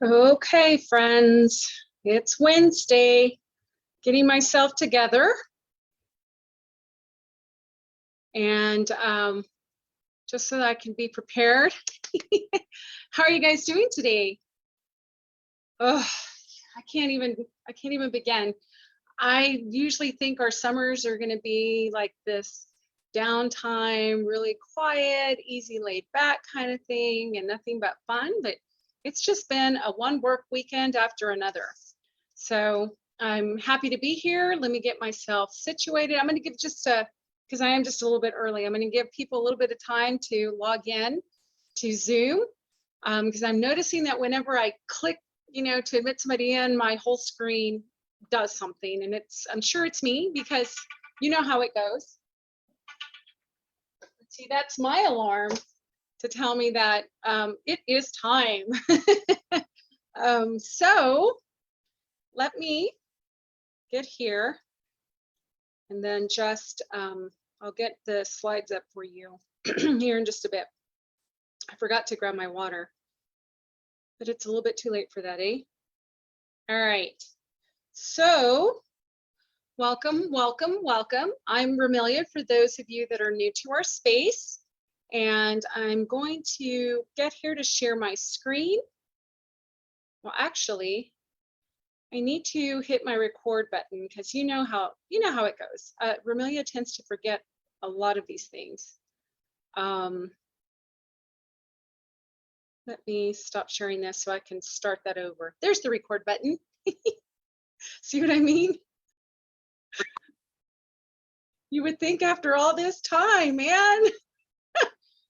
Okay, friends, it's Wednesday, getting myself together. And just so that I can be prepared. How are you guys doing today? Oh, I can't even begin. I usually think our summers are going to be like this downtime, really quiet, easy laid back kind of thing and nothing but fun, but it's just been a one work weekend after another. So I'm happy to be here. Let me get myself situated. I'm going to give because I am just a little bit early, I'm going to give people a little bit of time to log in to Zoom, because I'm noticing that whenever I click, to admit somebody in, my whole screen does something, and I'm sure it's me, because you know how it goes. See, that's my alarm to tell me that it is time. So let me get here, and then just I'll get the slides up for you here in just a bit. I forgot to grab my water, but it's a little bit too late for that, eh? All right. So welcome, welcome, welcome. I'm Romelia, for those of you that are new to our space, and I'm going to get here to share my screen. Well, actually, I need to hit my record button, because you know how it goes. Romelia tends to forget a lot of these things. Let me stop sharing this so I can start that over. There's the record button. See what I mean? You would think after all this time, man,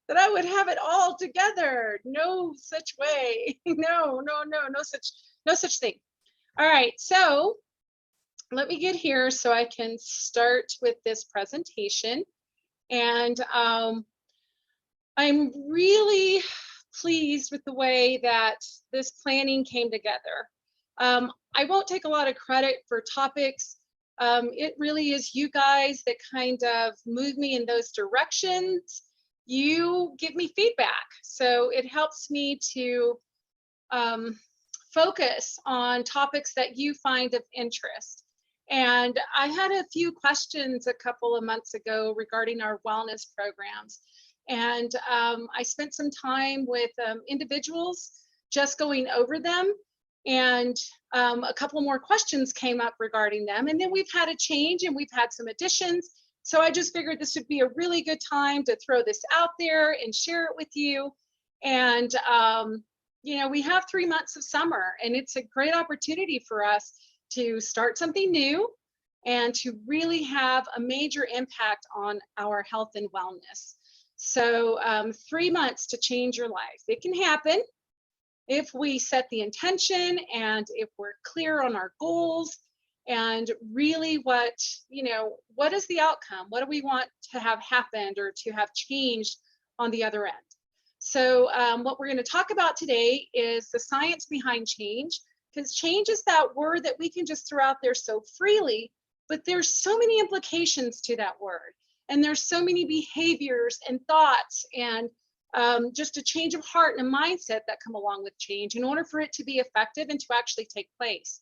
that I would have it all together. No such way. No such thing. All right, so let me get here so I can start with this presentation. And I'm really pleased with the way that this planning came together. I won't take a lot of credit for topics. It really is you guys that kind of move me in those directions. You give me feedback, so it helps me to focus on topics that you find of interest. And I had a few questions a couple of months ago regarding our wellness programs. And I spent some time with individuals just going over them. And a couple more questions came up regarding them. And then we've had a change and we've had some additions. So I just figured this would be a really good time to throw this out there and share it with you. And we have 3 months of summer, and it's a great opportunity for us to start something new and to really have a major impact on our health and wellness. So 3 months to change your life. It can happen if we set the intention and if we're clear on our goals and really what is the outcome? What do we want to have happened or to have changed on the other end? So what we're going to talk about today is the science behind change, because change is that word that we can just throw out there so freely, but there's so many implications to that word. And there's so many behaviors and thoughts and just a change of heart and a mindset that come along with change in order for it to be effective and to actually take place.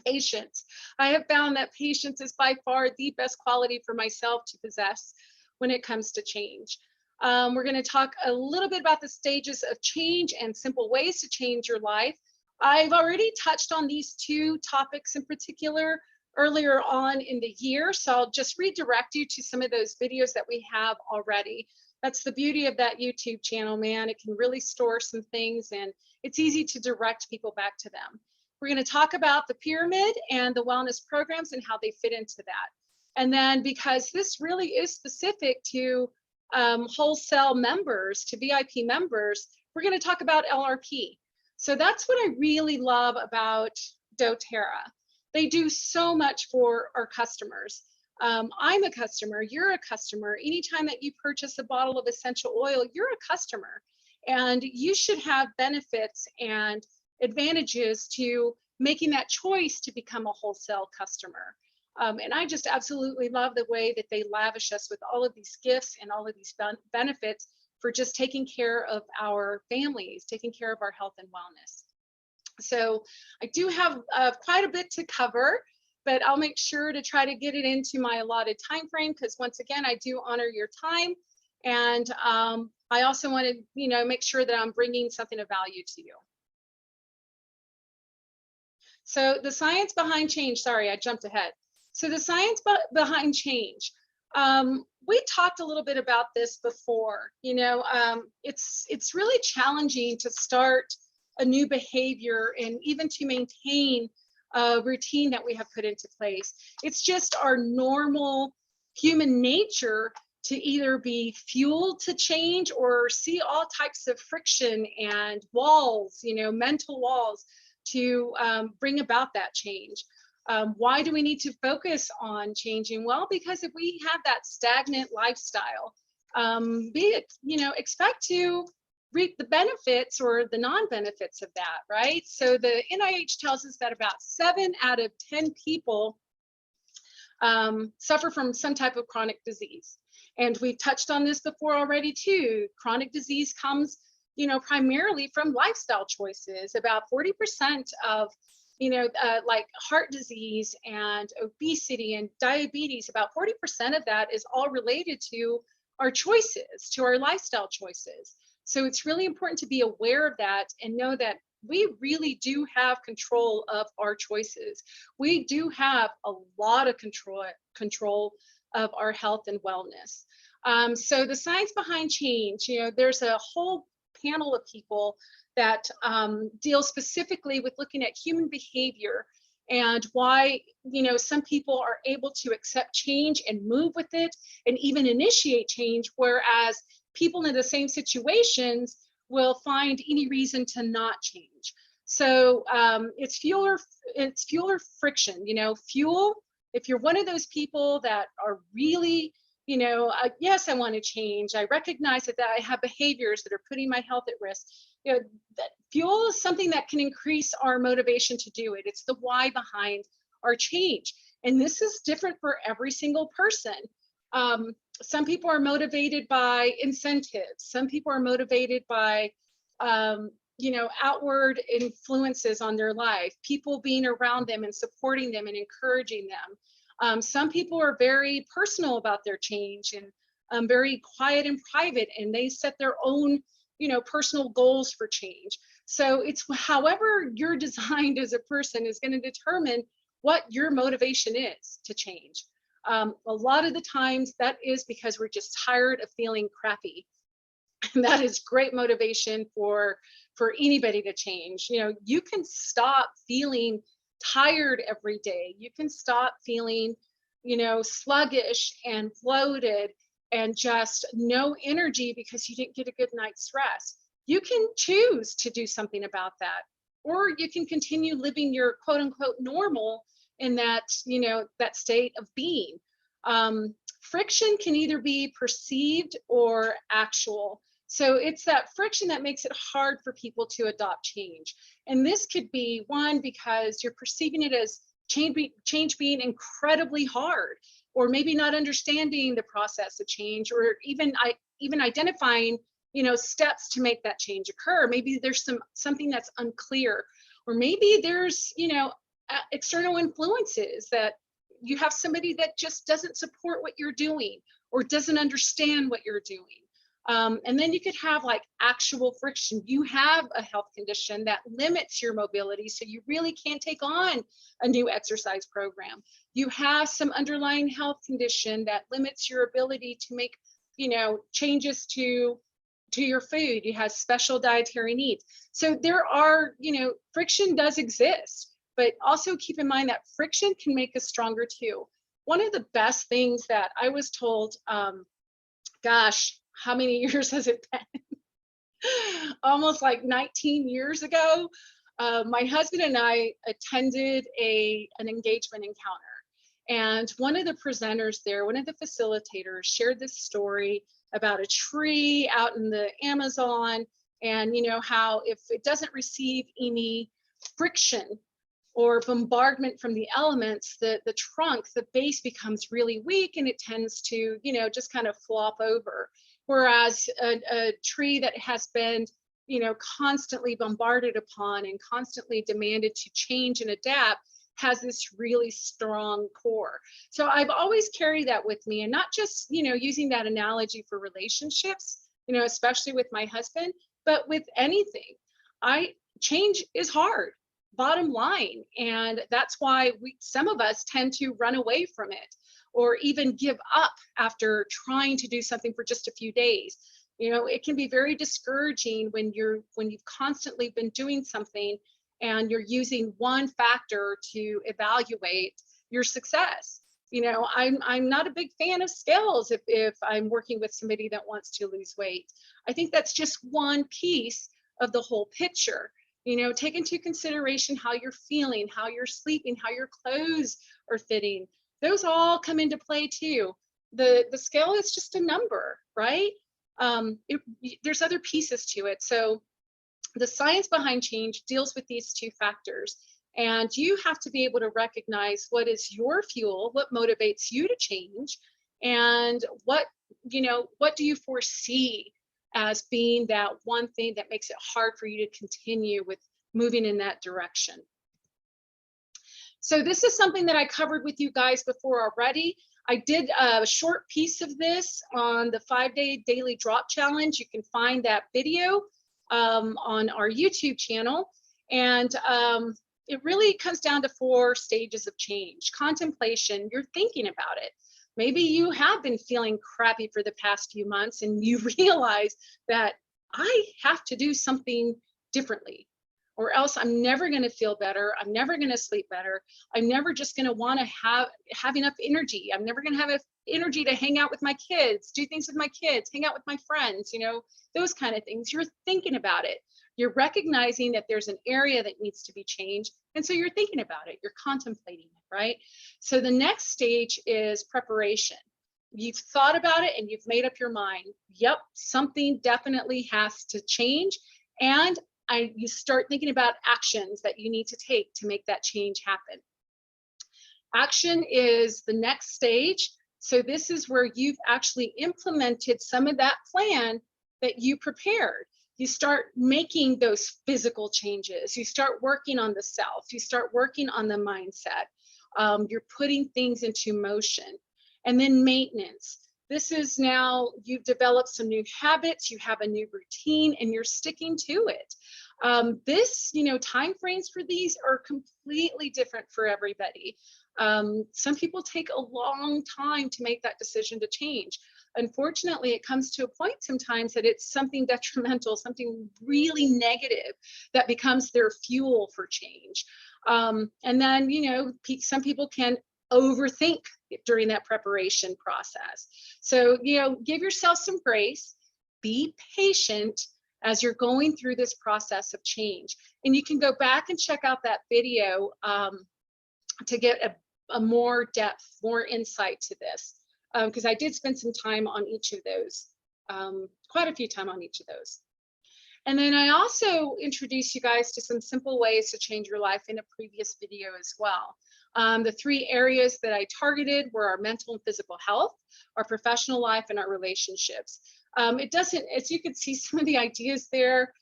Patience. I have found that patience is by far the best quality for myself to possess when it comes to change. We're going to talk a little bit about the stages of change and simple ways to change your life. I've already touched on these two topics in particular earlier on in the year, so I'll just redirect you to some of those videos that we have already. That's the beauty of that YouTube channel, man. It can really store some things, and it's easy to direct people back to them. We're going to talk about the pyramid and the wellness programs and how they fit into that. And then, because this really is specific to wholesale members, to VIP members, we're going to talk about LRP. So that's what I really love about Doterra. They do so much for our customers. I'm a customer, you're a customer. Anytime that you purchase a bottle of essential oil, you're a customer. And you should have benefits and advantages to making that choice to become a wholesale customer. And I just absolutely love the way that they lavish us with all of these gifts and all of these benefits for just taking care of our families, taking care of our health and wellness. So I do have quite a bit to cover, but I'll make sure to try to get it into my allotted time frame, because once again, I do honor your time. And I also want to, make sure that I'm bringing something of value to you. So the science behind change, sorry, I jumped ahead. So the science behind change, we talked a little bit about this before. It's really challenging to start a new behavior and even to maintain a routine that we have put into place. It's just our normal human nature to either be fueled to change or see all types of friction and walls, mental walls to bring about that change. Why do we need to focus on changing? Well, because if we have that stagnant lifestyle, expect to reap the benefits or the non-benefits of that, right? So the NIH tells us that about 7 out of 10 people suffer from some type of chronic disease. And we've touched on this before already too. Chronic disease comes, primarily from lifestyle choices. About 40% of, like heart disease and obesity and diabetes, about 40% of that is all related to our choices, to our lifestyle choices. So it's really important to be aware of that and know that we really do have control of our choices. We do have a lot of control of our health and wellness. So the science behind change, there's a whole panel of people that deal specifically with looking at human behavior and why, some people are able to accept change and move with it and even initiate change, whereas people in the same situations will find any reason to not change. So it's fuel or friction, fuel. If you're one of those people that are really, yes, I want to change. I recognize that I have behaviors that are putting my health at risk. That fuel is something that can increase our motivation to do it. It's the why behind our change. And this is different for every single person. Some people are motivated by incentives. Some people are motivated by, outward influences on their life, people being around them and supporting them and encouraging them. Some people are very personal about their change and very quiet and private, and they set their own, personal goals for change. So it's however you're designed as a person is going to determine what your motivation is to change. A lot of the times that is because we're just tired of feeling crappy. And that is great motivation for anybody to change. You can stop feeling tired every day. You can stop feeling, sluggish and bloated and just no energy because you didn't get a good night's rest. You can choose to do something about that, or you can continue living your quote unquote normal in that, that state of being. Friction can either be perceived or actual. So it's that friction that makes it hard for people to adopt change. And this could be one, because you're perceiving it as change being incredibly hard, or maybe not understanding the process of change, or even identifying, steps to make that change occur. Maybe there's something that's unclear, or maybe there's, external influences that you have somebody that just doesn't support what you're doing or doesn't understand what you're doing. And then you could have like actual friction. You have a health condition that limits your mobility, so you really can't take on a new exercise program. You have some underlying health condition that limits your ability to make, changes to your food. You have special dietary needs. So there are, friction does exist, but also keep in mind that friction can make us stronger too. One of the best things that I was told, gosh, how many years has it been? Almost like 19 years ago. My husband and I attended an engagement encounter. And one of the presenters there, one of the facilitators, shared this story about a tree out in the Amazon, and how if it doesn't receive any friction or bombardment from the elements, the trunk, the base becomes really weak and it tends to, just kind of flop over. Whereas a tree that has been, constantly bombarded upon and constantly demanded to change and adapt, has this really strong core. So I've always carried that with me, and not just, using that analogy for relationships, especially with my husband, but with anything. Change is hard, bottom line. And that's why some of us tend to run away from it, or even give up after trying to do something for just a few days. It can be very discouraging when you've constantly been doing something and you're using one factor to evaluate your success. I'm not a big fan of scales if I'm working with somebody that wants to lose weight. I think that's just one piece of the whole picture. Take into consideration how you're feeling, how you're sleeping, how your clothes are fitting. Those all come into play too. The scale is just a number, right? There's other pieces to it. So the science behind change deals with these two factors, and you have to be able to recognize what is your fuel, what motivates you to change, and what do you foresee as being that one thing that makes it hard for you to continue with moving in that direction. So this is something that I covered with you guys before already. I did a short piece of this on the 5-day daily drop challenge. You can find that video on our YouTube channel. And it really comes down to 4 stages of change. Contemplation, you're thinking about it. Maybe you have been feeling crappy for the past few months and you realize that I have to do something differently, or else I'm never going to feel better. I'm never going to sleep better. I'm never just going to want to have enough energy. I'm never going to have energy to hang out with my kids, do things with my kids, hang out with my friends, those kind of things. You're thinking about it. You're recognizing that there's an area that needs to be changed. And so you're thinking about it. You're contemplating it, right? So the next stage is preparation. You've thought about it and you've made up your mind. Yep, something definitely has to change. And you start thinking about actions that you need to take to make that change happen. Action is the next stage. So this is where you've actually implemented some of that plan that you prepared. You start making those physical changes. You start working on the self. You start working on the mindset. You're putting things into motion. And then maintenance. This is now you've developed some new habits, you have a new routine, and you're sticking to it. Time frames for these are completely different for everybody. Some people take a long time to make that decision to change. Unfortunately, it comes to a point sometimes that it's something detrimental, something really negative that becomes their fuel for change. And then, some people can overthink during that preparation process. So, give yourself some grace, be patient as you're going through this process of change. And you can go back and check out that video to get a more depth, more insight to this. Because I did spend some time on each of those, quite a few time on each of those. And then I also introduced you guys to some simple ways to change your life in a previous video as well. The 3 areas that I targeted were our mental and physical health, our professional life, and our relationships. As you can see, some of the ideas there,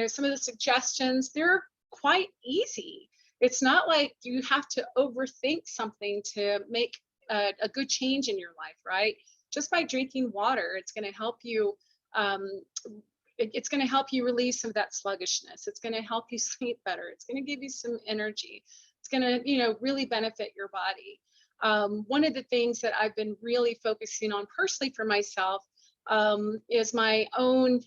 some of the suggestions, they're quite easy. It's not like you have to overthink something to make a good change in your life, right? Just by drinking water, it's going to help you. It's going to help you release some of that sluggishness. It's going to help you sleep better. It's going to give you some energy. It's going to, really benefit your body. One of the things that I've been really focusing on personally for myself is my own,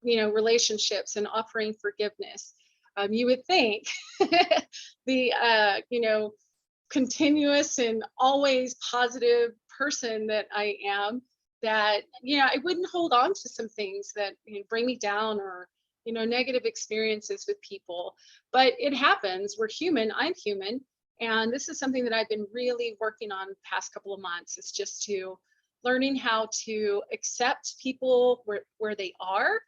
relationships and offering forgiveness. You would think the, continuous and always positive person that I am, that, I wouldn't hold on to some things that bring me down, or, negative experiences with people. But it happens. We're human. I'm human. And this is something that I've been really working on the past couple of months, is just learning how to accept people where they are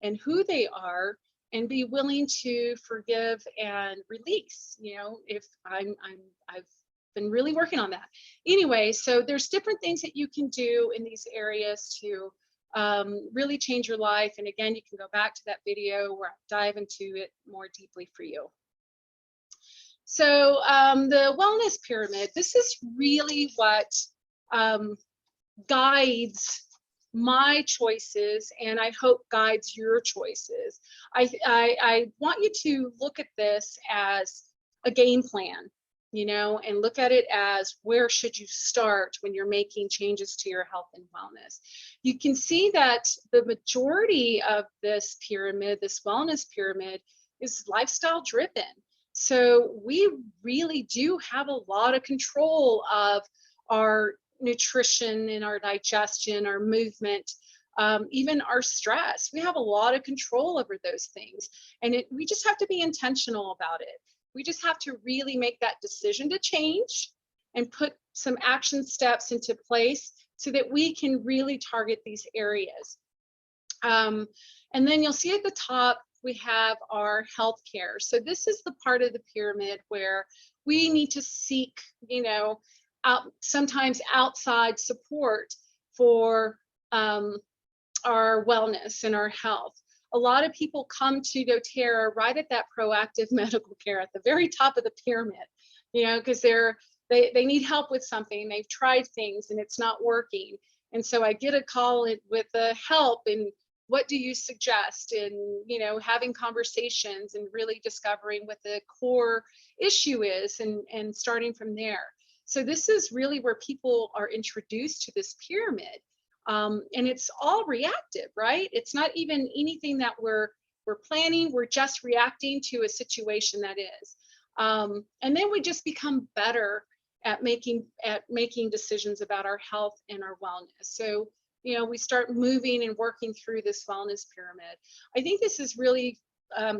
and who they are, and be willing to forgive and release. If I've been really working on that. Anyway, so there's different things that you can do in these areas to really change your life. And again, you can go back to that video where I dive into it more deeply for you. So the wellness pyramid, this is really what guides my choices, and I hope guides your choices. I want you to look at this as a game plan, you know, and look at it as where should you start when you're making changes to your health and wellness. You can see that the majority of this pyramid, this wellness pyramid, is lifestyle driven. So we really do have a lot of control of our nutrition and our digestion, our movement, even our stress. We have a lot of control over those things. And we just have to be intentional about it. We just have to really make that decision to change and put some action steps into place so that we can really target these areas. And then you'll see at the top, we have our healthcare. So this is the part of the pyramid where we need to seek, you know, sometimes outside support for our wellness and our health. A lot of people come to Doterra right at that proactive medical care at the very top of the pyramid, you know, because they need help with something. They've tried things and it's not working. And so I get a call with the help and what do you suggest? And, you know, having conversations and really discovering what the core issue is and starting from there. So this is really where people are introduced to this pyramid. And it's all reactive, right? It's not even anything that we're planning. We're just reacting to a situation that is. And then we just become better at making decisions about our health and our wellness. So, you know, we start moving and working through this wellness pyramid. I think this is really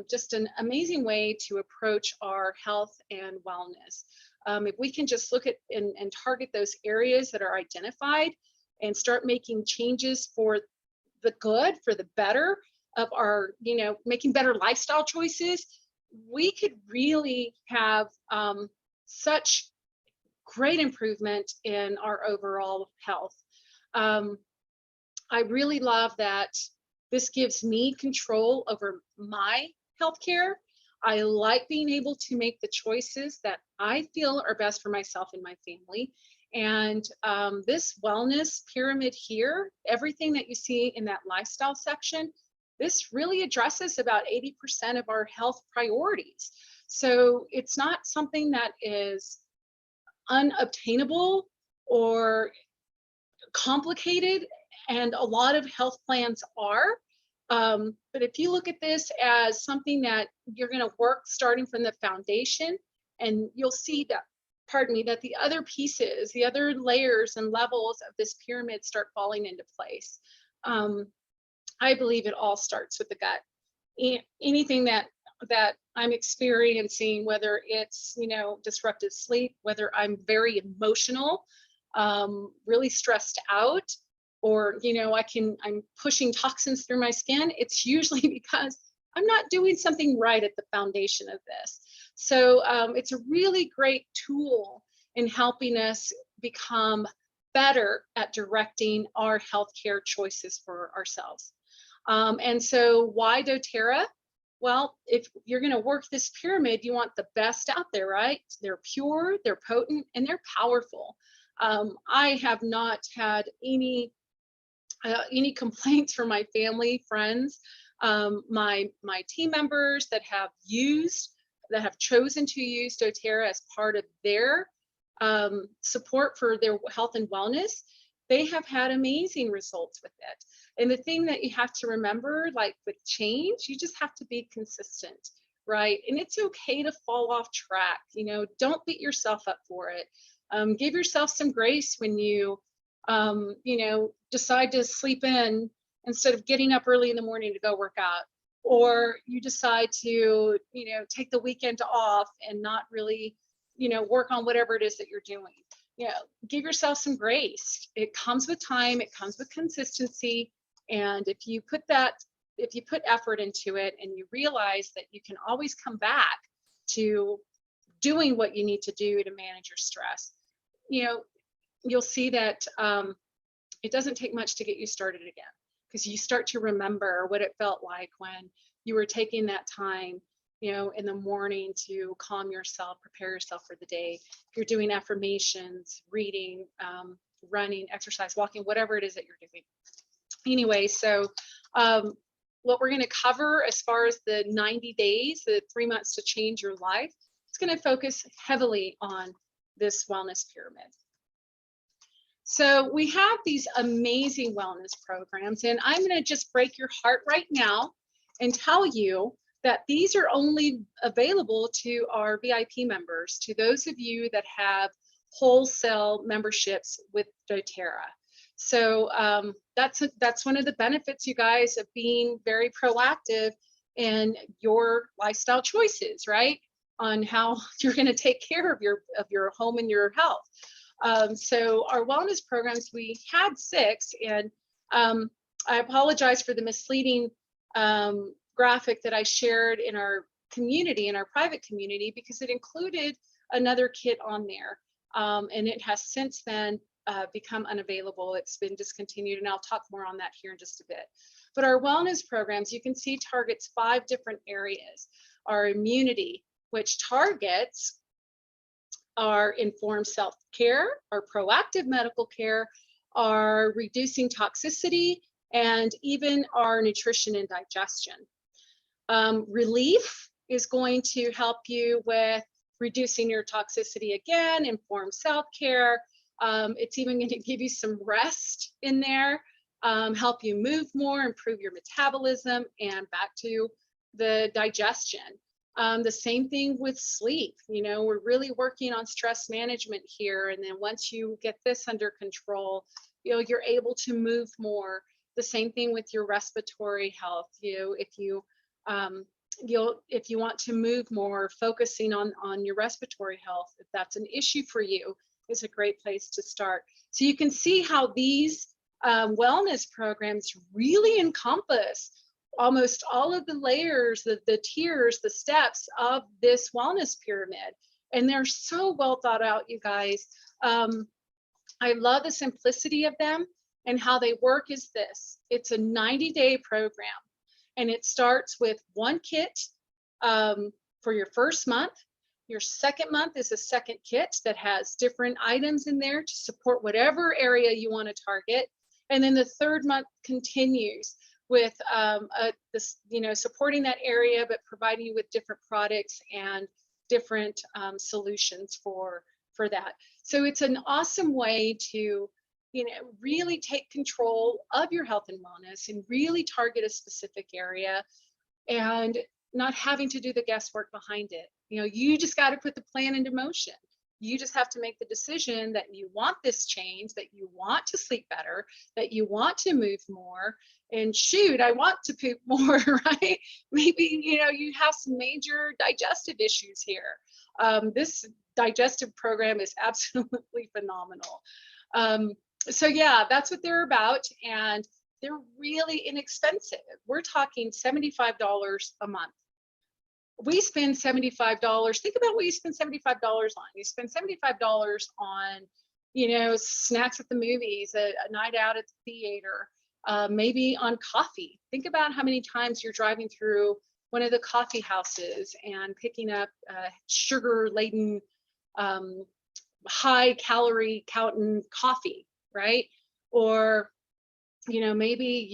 just an amazing way to approach our health and wellness. If we can just look at and target those areas that are identified and start making changes for the good, for the better of our, you know, making better lifestyle choices, we could really have such great improvement in our overall health. I really love that this gives me control over my healthcare. I like being able to make the choices that I feel are best for myself and my family. And this wellness pyramid here, everything that you see in that lifestyle section, this really addresses about 80% of our health priorities. So it's not something that is unobtainable or complicated, and a lot of health plans are. But if you look at this as something that you're going to work starting from the foundation, and you'll see that, pardon me, that the other pieces, the other layers and levels of this pyramid start falling into place. I believe it all starts with the gut. Anything that I'm experiencing, whether it's, you know, disrupted sleep, whether I'm very emotional, really stressed out, or, you know, I'm pushing toxins through my skin, it's usually because I'm not doing something right at the foundation of this. So it's a really great tool in helping us become better at directing our healthcare choices for ourselves. And so why Doterra? Well, if you're going to work this pyramid, you want the best out there, right? They're pure, they're potent, and they're powerful. I have not had any complaints from my family, friends, my team members that have chosen to use Doterra as part of their support for their health and wellness. They have had amazing results with it. And the thing that you have to remember, like with change, you just have to be consistent, right? And it's okay to fall off track. You know, don't beat yourself up for it. Give yourself some grace when you know, decide to sleep in instead of getting up early in the morning to go work out, or you decide to, you know, take the weekend off and not really, you know, work on whatever it is that you're doing. You know, give yourself some grace. It comes with time, it comes with consistency. And if you put effort into it and you realize that you can always come back to doing what you need to do to manage your stress, you know, you'll see that it doesn't take much to get you started again. because you start to remember what it felt like when you were taking that time, you know, in the morning to calm yourself, prepare yourself for the day. If you're doing affirmations, reading, running, exercise, walking, whatever it is that you're doing. Anyway, so what we're going to cover as far as the 90 days, the 3 months to change your life, it's going to focus heavily on this wellness pyramid. So we have these amazing wellness programs, and I'm going to just break your heart right now and tell you that these are only available to our VIP members, to those of you that have wholesale memberships with Doterra. So that's one of the benefits, you guys, of being very proactive in your lifestyle choices, right? On how you're going to take care of your home and your health. So our wellness programs, we had 6, and I apologize for the misleading graphic that I shared in our community, in our private community, because it included another kit on there, and it has since then become unavailable. It's been discontinued, and I'll talk more on that here in just a bit. But our wellness programs, you can see, targets 5 different areas. Our immunity, which targets our informed self-care, our proactive medical care, our reducing toxicity, and even our nutrition and digestion. Relief is going to help you with reducing your toxicity again, informed self-care. It's even going to give you some rest in there, help you move more, improve your metabolism, and back to the digestion. The same thing with sleep. You know, we're really working on stress management here. And then once you get this under control, you know, you're able to move more. The same thing with your respiratory health. You know, if you want to move more, focusing on your respiratory health, if that's an issue for you, is a great place to start. So you can see how these wellness programs really encompass almost all of the layers, the tiers, the steps of this wellness pyramid. And they're so well thought out, you guys. I love the simplicity of them, and how they work is this. It's a 90-day program, and it starts with 1 kit for your first month. Your second month is a second kit that has different items in there to support whatever area you want to target. And then the third month continues with supporting that area, but providing you with different products and different solutions for that. So it's an awesome way to, you know, really take control of your health and wellness and really target a specific area, and not having to do the guesswork behind it. You know, you just got to put the plan into motion. You just have to make the decision that you want this change, that you want to sleep better, that you want to move more. And shoot, I want to poop more, right? Maybe, you know, you have some major digestive issues here. This digestive program is absolutely phenomenal. So yeah, that's what they're about. And they're really inexpensive. We're talking $75 a month. We spend $75. Think about what you spend $75 on. You spend $75 on, you know, snacks at the movies, a night out at the theater, maybe on coffee. Think about how many times you're driving through one of the coffee houses and picking up sugar-laden, high-calorie counting coffee, right? Or, you know, maybe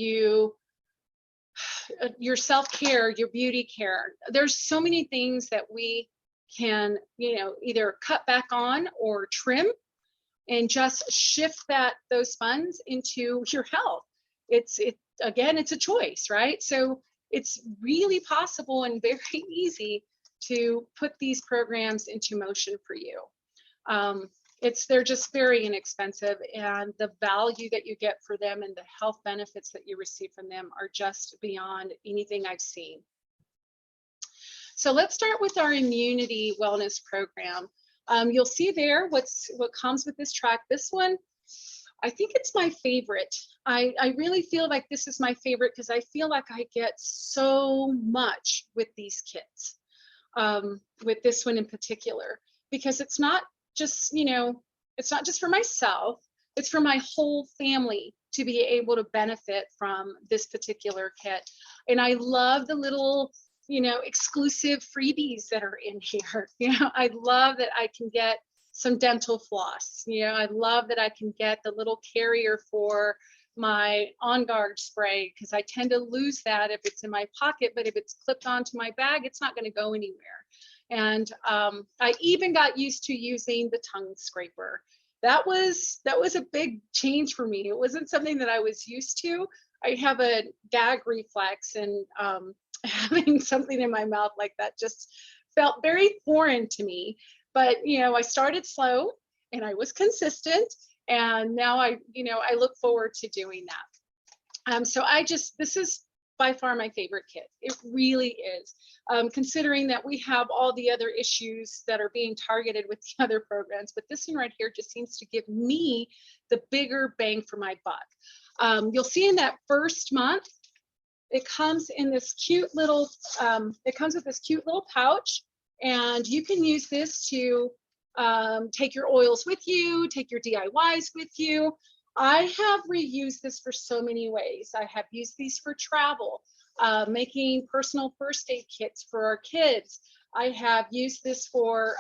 your self-care, your beauty care. There's so many things that we can, you know, either cut back on or trim, and just shift those funds into your health. Again, it's a choice, right? So it's really possible and very easy to put these programs into motion for you. They're just very inexpensive, and the value that you get for them and the health benefits that you receive from them are just beyond anything I've seen. So let's start with our immunity wellness program. You'll see there what comes with this track. This one, I think it's my favorite. I really feel like this is my favorite because I feel like I get so much with these kits, with this one in particular, because it's not just, you know, it's not just for myself, it's for my whole family to be able to benefit from this particular kit. And I love the little, exclusive freebies that are in here. I love that I can get some dental floss. I love that I can get the little carrier for my On Guard spray, because I tend to lose that if it's in my pocket, but if it's clipped onto my bag, it's not going to go anywhere. And I even got used to using the tongue scraper. That was a big change for me. It wasn't something that I was used to. I have a gag reflex, and having something in my mouth like that just felt very foreign to me. But I started slow, and I was consistent, and now I look forward to doing that. So this is by far my favorite kit. It really is. Considering that we have all the other issues that are being targeted with the other programs, but this one right here just seems to give me the bigger bang for my buck. You'll see in that first month, it comes in this cute little, it comes with this cute little pouch, and you can use this to take your oils with you, take your DIYs with you. I have reused this for so many ways. I have used these for travel, making personal first aid kits for our kids. I have used this for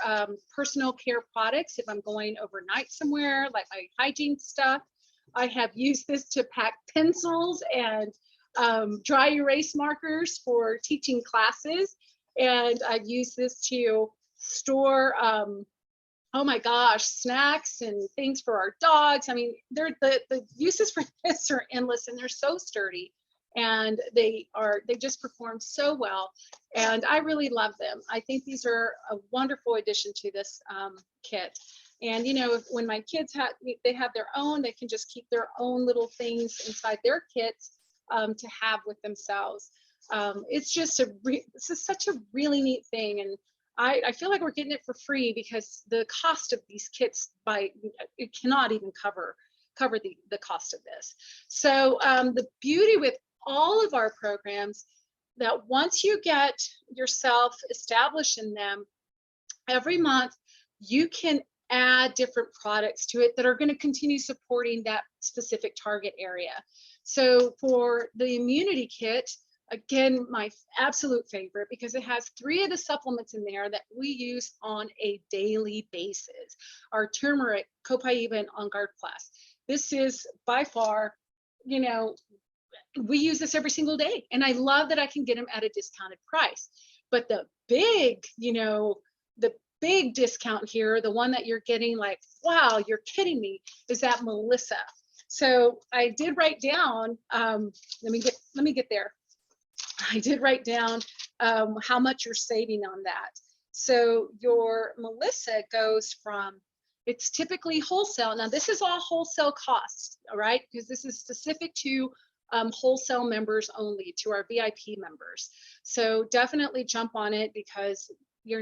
personal care products if I'm going overnight somewhere, like my hygiene stuff. I have used this to pack pencils and dry erase markers for teaching classes. And I've used this to store oh my gosh, snacks and things for our dogs. I mean, the uses for this are endless, and they're so sturdy, and they just perform so well. And I really love them. I think these are a wonderful addition to this kit. And when my kids have their own, they can just keep their own little things inside their kits to have with themselves. It's just this is such a really neat thing, and I feel like we're getting it for free because the cost of these kits it cannot even cover the cost of this. So the beauty with all of our programs, that once you get yourself established in them, every month you can add different products to it that are going to continue supporting that specific target area. So for the immunity kit, again, my absolute favorite, because it has 3 of the supplements in there that we use on a daily basis. Our turmeric, copaiba, and On Guard Plus. This is by far, we use this every single day, and I love that I can get them at a discounted price. But the big, the big discount here, the one that you're getting like, wow, you're kidding me, is that Melissa. So I did write down, let me get there. I did write down how much you're saving on that. So your Melissa goes from, it's typically wholesale. Now this is all wholesale costs, all right? Because this is specific to wholesale members only, to our VIP members. So definitely jump on it, because you're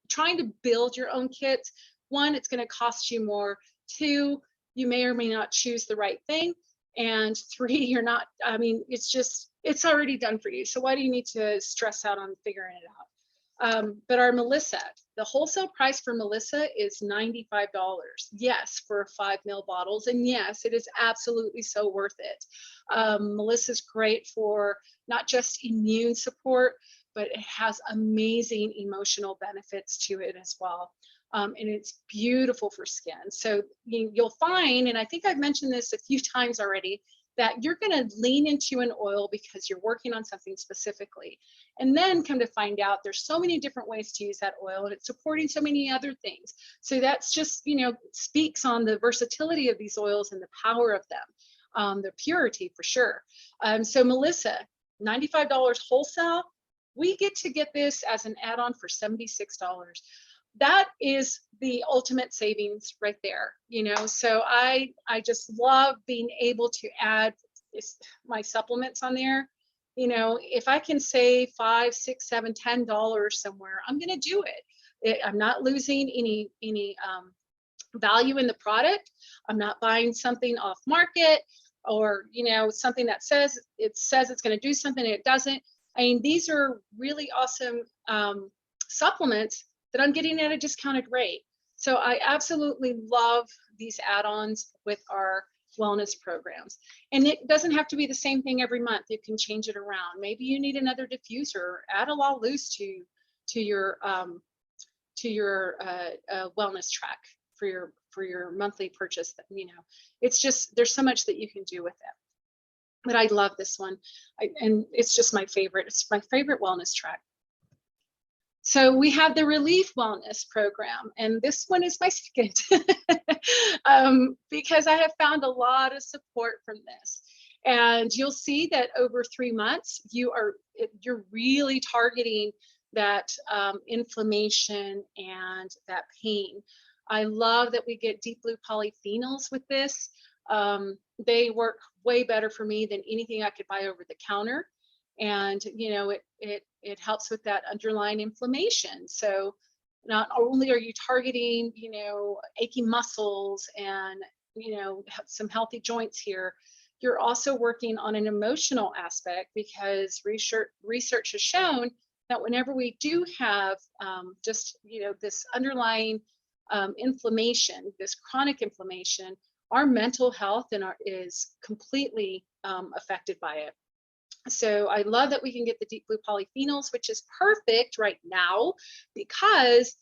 trying to build your own kits. 1, it's going to cost you more. 2, you may or may not choose the right thing. And 3, you're not, it's already done for you. So why do you need to stress out on figuring it out? But our Melissa, the wholesale price for Melissa is $95. Yes, for 5 ml bottles. And yes, it is absolutely so worth it. Melissa's great for not just immune support, but it has amazing emotional benefits to it as well. And it's beautiful for skin. So you'll find, and I think I've mentioned this a few times already, that you're going to lean into an oil because you're working on something specifically. And then come to find out there's so many different ways to use that oil, and it's supporting so many other things. So that's just, speaks on the versatility of these oils and the power of them, the purity for sure. So Melissa, $95 wholesale. We get this as an add-on for $76. That is the ultimate savings right there, so I just love being able to add my supplements on there. If I can save $5, $6, $7, $10 somewhere, I'm going to do it. I'm not losing any value in the product. I'm not buying something off market, or something that says it's going to do something and it doesn't. I mean, these are really awesome supplements that I'm getting at a discounted rate. So I absolutely love these add-ons with our wellness programs. And it doesn't have to be the same thing every month. You can change it around. Maybe you need another diffuser, add a La Luz to your wellness track for your monthly purchase. That, you know, it's just, there's so much that you can do with it. But I love this one, and it's just my favorite. It's my favorite wellness track. So we have the Relief Wellness Program, and this one is my second because I have found a lot of support from this. And you'll see that over 3 months, you're really targeting that inflammation and that pain. I love that we get deep blue polyphenols with this. They work way better for me than anything I could buy over the counter. And, you know, it helps with that underlying inflammation. So not only are you targeting, you know, achy muscles and, you know, some healthy joints here, you're also working on an emotional aspect, because research has shown that whenever we do have just, you know, this underlying inflammation, this chronic inflammation, our mental health is completely affected by it. So I love that we can get the deep blue polyphenols, which is perfect right now because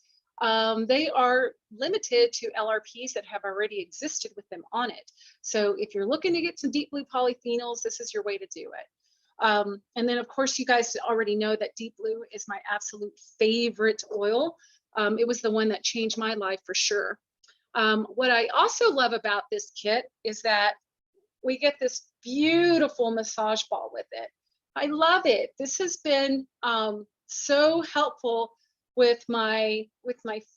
they are limited to LRPs that have already existed with them on it. So if you're looking to get some deep blue polyphenols, this is your way to do it. And then of course, you guys already know that deep blue is my absolute favorite oil. It was the one that changed my life for sure. What I also love about this kit is that we get this beautiful massage ball with it. I love it. This has been so helpful with my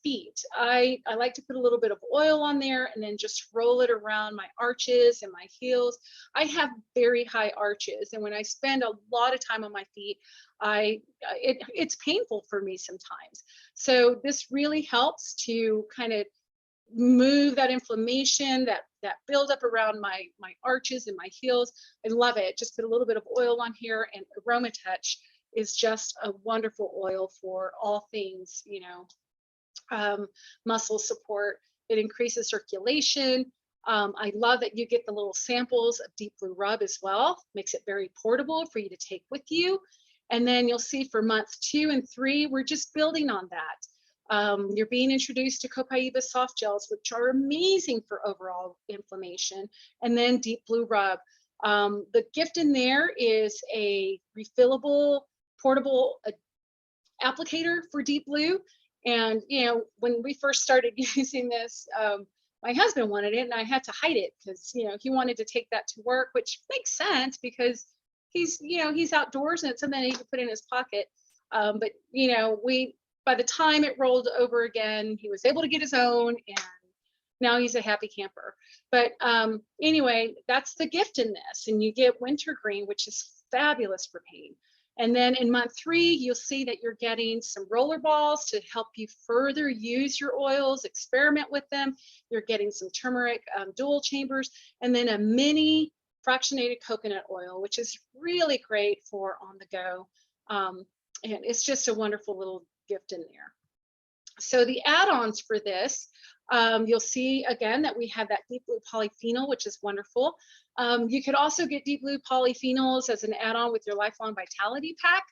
feet. I like to put a little bit of oil on there and then just roll it around my arches and my heels. I have very high arches, and when I spend a lot of time on my feet, it's painful for me sometimes. So this really helps to kind of move that inflammation, that buildup around my arches and my heels. I love it. Just put a little bit of oil on here, and Aroma Touch is just a wonderful oil for all things, you know, muscle support. It increases circulation. I love that you get the little samples of Deep Blue Rub as well. Makes it very portable for you to take with you. And then you'll see for months 2 and 3, we're just building on that. You're being introduced to Copaiba soft gels, which are amazing for overall inflammation, and then Deep Blue Rub. The gift in there is a refillable, portable applicator for Deep Blue. And, you know, when we first started using this, my husband wanted it, and I had to hide it because, you know, he wanted to take that to work, which makes sense because he's, you know, he's outdoors and it's something he could put in his pocket. But, you know, by the time it rolled over again, he was able to get his own, and now he's a happy camper. But anyway, that's the gift in this. And you get wintergreen, which is fabulous for pain. And then in month 3, you'll see that you're getting some roller balls to help you further use your oils, experiment with them. You're getting some turmeric dual chambers, and then a mini fractionated coconut oil, which is really great for on the go. And it's just a wonderful little gift in there. So the add-ons for this, you'll see again that we have that deep blue polyphenol, which is wonderful. You could also get deep blue polyphenols as an add-on with your lifelong vitality pack,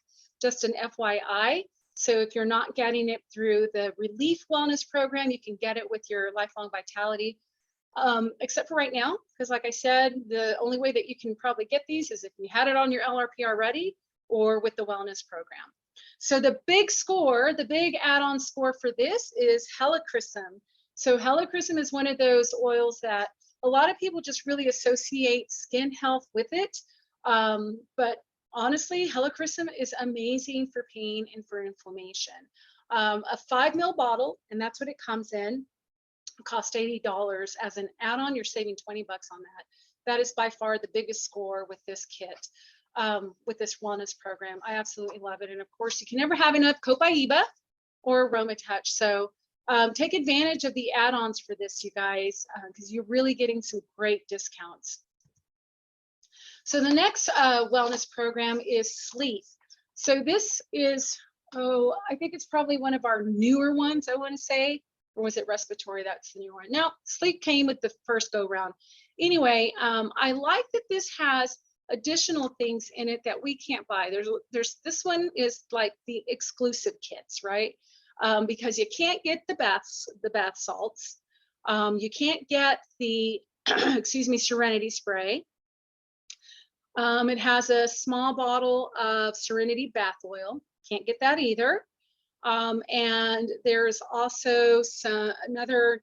just an FYI. So if you're not getting it through the Relief Wellness Program, you can get it with your lifelong vitality, except for right now, because like I said, the only way that you can probably get these is if you had it on your LRP already or with the wellness program. So the big score, the big add-on score for this is Helichrysum. So Helichrysum is one of those oils that a lot of people just really associate skin health with it. But honestly, Helichrysum is amazing for pain and for inflammation. A 5 ml bottle, and that's what it comes in, cost $80. As an add-on, you're saving 20 bucks on that. That is by far the biggest score with this kit. With this wellness program. I absolutely love it. And of course, you can never have enough Copaiba or Aroma Touch. So take advantage of the add-ons for this, you guys, because you're really getting some great discounts. So the next wellness program is sleep. So this is, I think it's probably one of our newer ones, I want to say. or was it respiratory? That's the new one. No, sleep came with the first go round. Anyway, I like that this has additional things in it that we can't buy. There's this one is like the exclusive kits, right? Because you can't get the bath salts. You can't get the excuse me, Serenity spray. It has a small bottle of Serenity bath oil. Can't get that either. And there's also another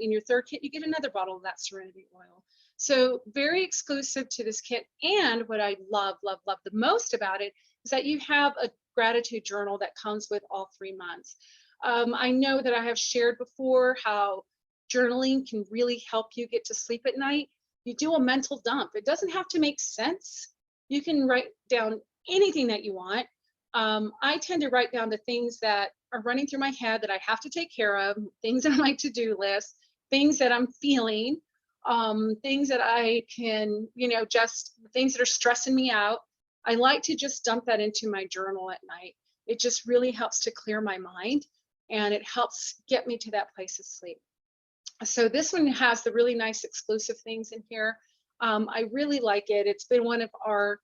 in your third kit, you get another bottle of that Serenity oil. So very exclusive to this kit. And what I love the most about it is that you have a gratitude journal that comes with all 3 months. I know that I have shared before how journaling can really help you get to sleep at night. You do a mental dump. It doesn't have to make sense. You can write down anything that you want. I tend to write down the things that are running through my head that I have to take care of, things on my to-do list, things that I'm feeling, things that I can, just things that are stressing me out. I like to just dump that into my journal at night. It just really helps to clear my mind, and it helps get me to that place of sleep. So this one has the really nice exclusive things in here. I really like it. It's been one of our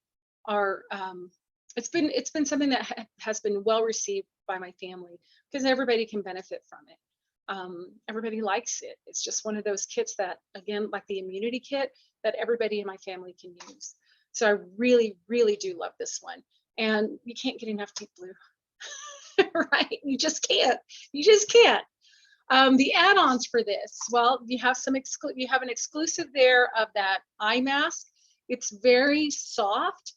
it's been something that has been well received by my family because everybody can benefit from it. Everybody likes it. It's just one of those kits that, again, like the immunity kit, that everybody in my family can use. So I really do love this one. And you can't get enough deep blue, right? You just can't. The add-ons for this, well, you have an exclusive there of that eye mask. It's very soft.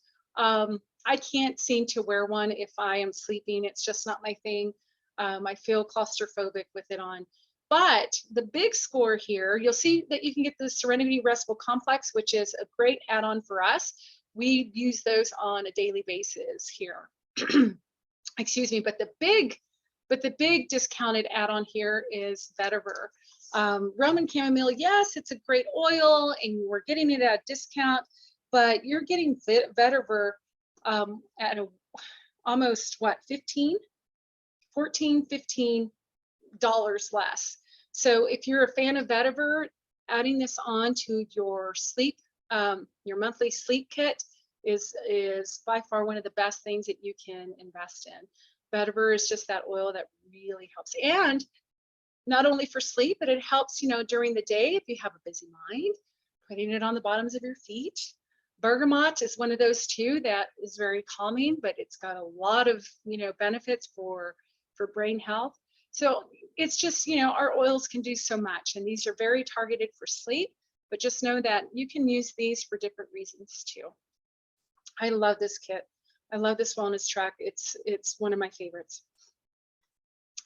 I can't seem to wear one if I am sleeping. It's just not my thing. I feel claustrophobic with it on. But the big score here, you'll see that you can get the Serenity Restful Complex, which is a great add-on for us. We use those on a daily basis here. Excuse me, but the big discounted add-on here is vetiver. Roman chamomile, yes, it's a great oil and we're getting it at a discount, but you're getting vetiver at almost what, $15 less. So if you're a fan of vetiver, adding this on to your sleep, your monthly sleep kit is by far one of the best things that you can invest in. Vetiver is just that oil that really helps, and not only for sleep, but it helps, during the day if you have a busy mind, putting it on the bottoms of your feet. Bergamot is one of those too that is very calming, but it's got a lot of, benefits for brain health. So it's just, our oils can do so much, and these are very targeted for sleep, but just know that you can use these for different reasons too. I love this kit. I love this wellness track. It's one of my favorites.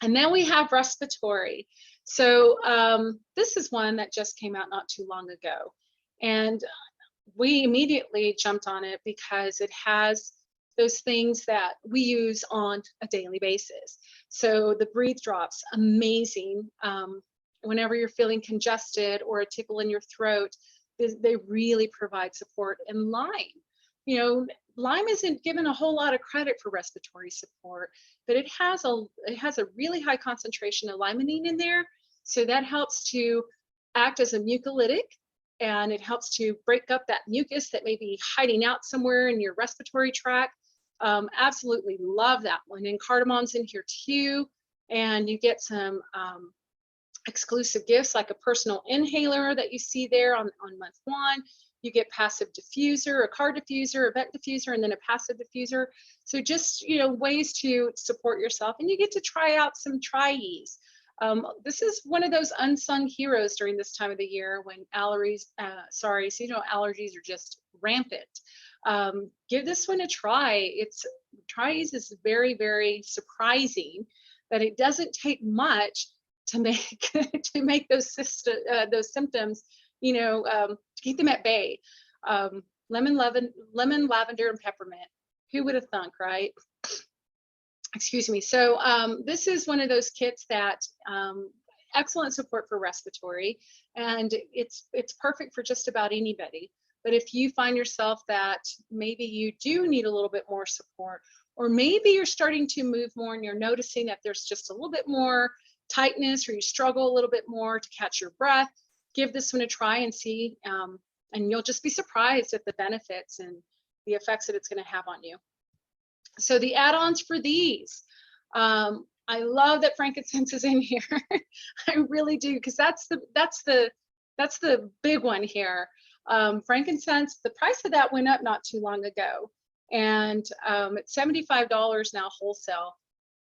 And then we have Respiratory. So this is one that just came out not too long ago. And we immediately jumped on it because it has those things that we use on a daily basis. So the breathe drops, amazing. Whenever you're feeling congested or a tickle in your throat, they really provide support. And lime, lime isn't given a whole lot of credit for respiratory support, but it has a really high concentration of limonene in there. So that helps to act as a mucolytic, and it helps to break up that mucus that may be hiding out somewhere in your respiratory tract. Absolutely love that one. And cardamon's in here too. And you get some exclusive gifts like a personal inhaler that you see there on month 1. You get passive diffuser, a car diffuser, a vent diffuser, and then a passive diffuser. So just, ways to support yourself. And you get to try out some Tri-Ease. This is one of those unsung heroes during this time of the year when allergies are just rampant. Give this one a try. Tri-Ease is very, very surprising that it doesn't take much to make those symptoms, to keep them at bay. Lemon, lavender, and peppermint. Who would have thunk, right? Excuse me. So this is one of those kits that excellent support for respiratory, and it's perfect for just about anybody. But if you find yourself that maybe you do need a little bit more support, or maybe you're starting to move more and you're noticing that there's just a little bit more tightness or you struggle a little bit more to catch your breath, give this one a try and see, and you'll just be surprised at the benefits and the effects that it's going to have on you. So the add-ons for these, I love that frankincense is in here. I really do, because that's the big one here. Frankincense, the price of that went up not too long ago, and it's $75 now wholesale.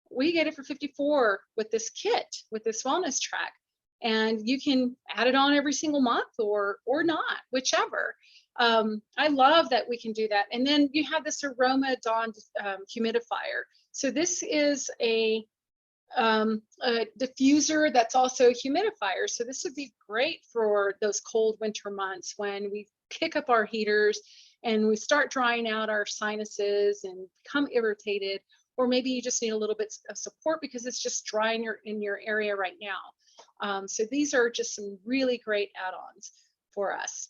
We get it for $54 with this kit, with this wellness track, and you can add it on every single month or not, whichever. I love that we can do that. And then you have this Aroma Dawn humidifier. So this is a diffuser that's also a humidifier. So this would be great for those cold winter months when we pick up our heaters and we start drying out our sinuses and become irritated, or maybe you just need a little bit of support because it's just dry in your area right now. So these are just some really great add-ons for us.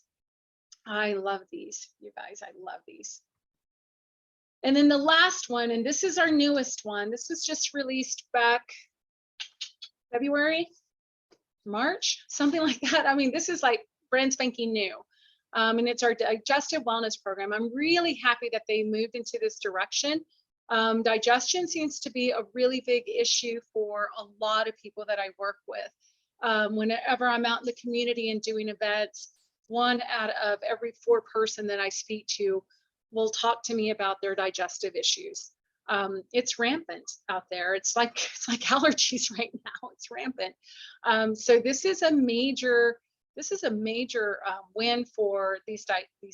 I love these, you guys, I love these. And then the last one, and this is our newest one. This was just released back February, March, something like that. I mean, this is like brand spanking new. And it's our Digestive Wellness program. I'm really happy that they moved into this direction. Digestion seems to be a really big issue for a lot of people that I work with. Whenever I'm out in the community and doing events, 1 out of every 4 person that I speak to will talk to me about their digestive issues. It's rampant out there. It's like allergies right now. It's rampant. So this is a major win for these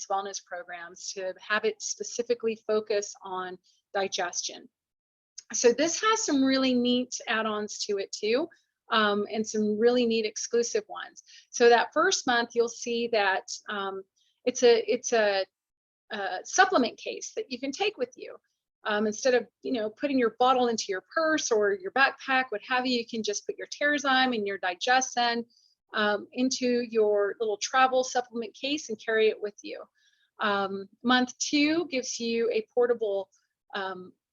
wellness programs to have it specifically focus on digestion. So this has some really neat add-ons to it too. And some really neat exclusive ones. So that first month, you'll see that it's a supplement case that you can take with you. Instead of putting your bottle into your purse or your backpack, what have you, you can just put your Terrazyme and your Digestion into your little travel supplement case and carry it with you. Month 2 gives you a portable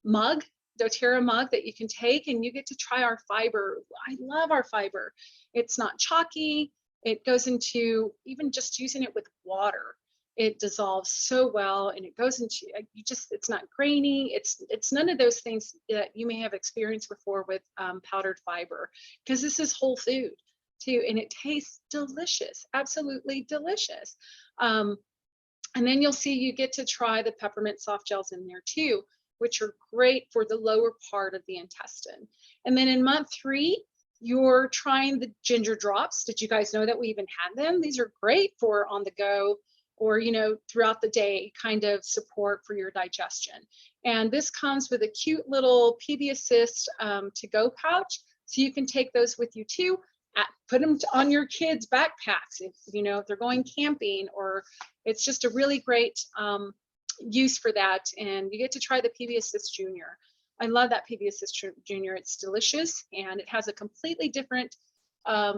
mug, Doterra mug, that you can take, and you get to try our fiber. I love our fiber. It's not chalky. It goes into, even just using it with water, it dissolves so well, and it goes into, it's not grainy. It's none of those things that you may have experienced before with powdered fiber, because this is whole food too, and it tastes delicious, absolutely delicious. And then you'll see you get to try the peppermint soft gels in there too, which are great for the lower part of the intestine. And then in month 3, you're trying the ginger drops. Did you guys know that we even had them? These are great for on the go or, throughout the day kind of support for your digestion. And this comes with a cute little PB Assist to-go pouch. So you can take those with you too. Put them on your kids' backpacks if they're going camping, or it's just a really great use for that. And you get to try the PB Assist Junior. I love that PB Assist Junior. It's delicious, and it has a completely different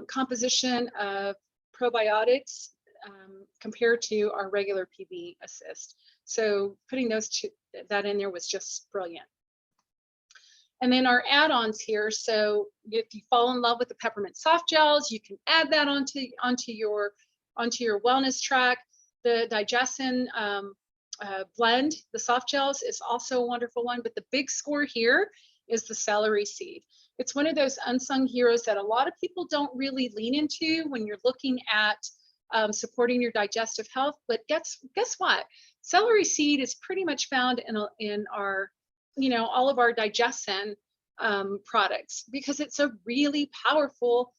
composition of probiotics compared to our regular PB Assist. So putting that in there was just brilliant. And then our add-ons here. So if you fall in love with the peppermint soft gels, you can add that onto your wellness track. The Digestion blend, the soft gels, is also a wonderful one, but the big score here is the Celery Seed. It's one of those unsung heroes that a lot of people don't really lean into when you're looking at supporting your digestive health. But guess what? Celery Seed is pretty much found in our, all of our digestion products, because it's a really powerful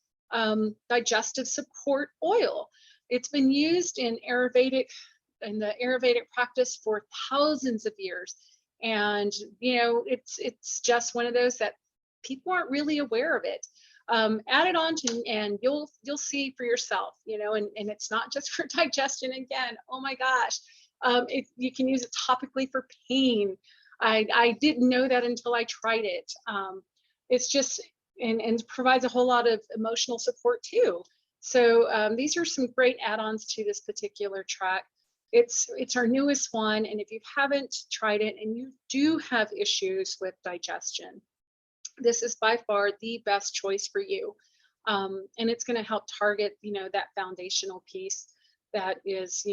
digestive support oil. It's been used in the Ayurvedic practice for thousands of years, and it's just one of those that people aren't really aware of it. Add it on and you'll see for yourself, and it's not just for digestion. Again, oh my gosh, you can use it topically for pain. I didn't know that until I tried it. It's just and provides a whole lot of emotional support too. So these are some great add-ons to this particular track. It's our newest one, and if you haven't tried it and you do have issues with digestion, this is by far the best choice for you. And it's going to help target, that foundational piece that is,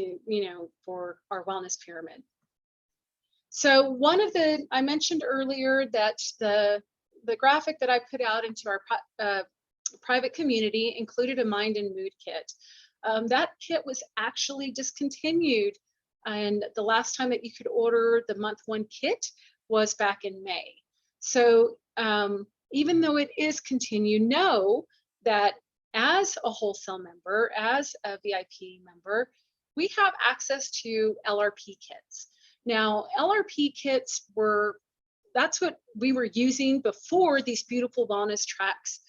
for our wellness pyramid. So I mentioned earlier that the graphic that I put out into our private community included a mind and mood kit. That kit was actually discontinued, and the last time that you could order the month 1 kit was back in May. So even though it is continued, know that as a wholesale member, as a VIP member, we have access to LRP kits. Now, LRP kits that's what we were using before these beautiful wellness tracks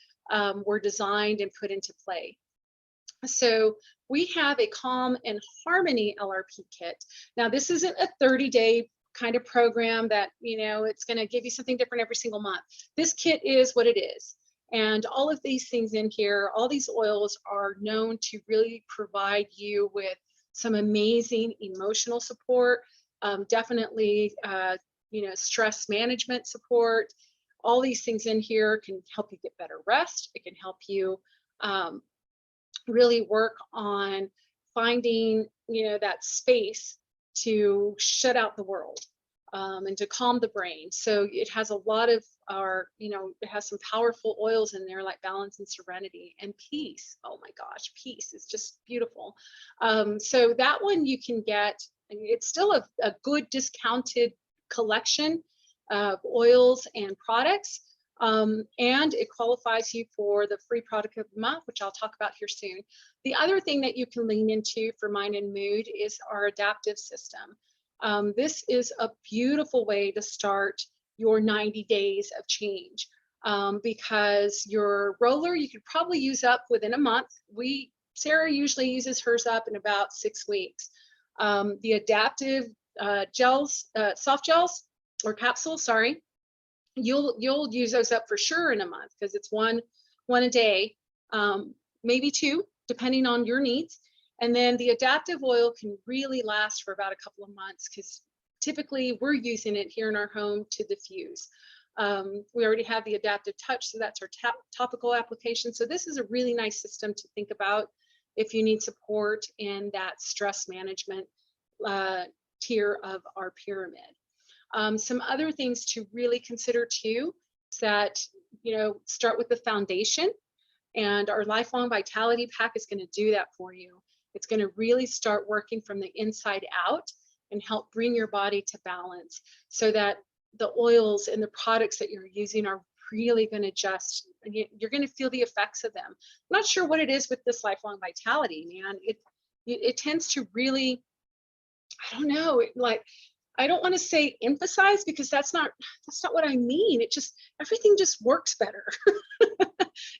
were designed and put into play. So we have a Calm and Harmony LRP kit. Now, this isn't a 30-day kind of program that, it's going to give you something different every single month. This kit is what it is. And all of these things in here, all these oils are known to really provide you with some amazing emotional support, definitely, stress management support. All these things in here can help you get better rest. It can help you really work on finding, that space to shut out the world and to calm the brain. So it has a lot of it has some powerful oils in there like balance and serenity and peace. Oh my gosh, peace is just beautiful. So that one you can get, it's still a good discounted collection of oils and products. And it qualifies you for the free product of the month, which I'll talk about here soon. The other thing that you can lean into for mind and mood is our adaptive system. This is a beautiful way to start your 90 days of change because your roller you could probably use up within a month. Sarah usually uses hers up in about 6 weeks. The adaptive gels, soft gels or capsules, sorry, you'll use those up for sure in a month because it's one a day, maybe 2, depending on your needs. And then the adaptive oil can really last for about a couple of months because typically we're using it here in our home to diffuse. We already have the adaptive touch, so that's our topical application. So this is a really nice system to think about if you need support in that stress management tier of our pyramid. Some other things to really consider too is that, start with the foundation, and our lifelong vitality pack is going to do that for you. It's going to really start working from the inside out and help bring your body to balance so that the oils and the products that you're using are really going to you're going to feel the effects of them. I'm not sure what it is with this lifelong vitality, man. It tends to really, I don't know, I don't want to say emphasize because that's not what I mean. Everything just works better.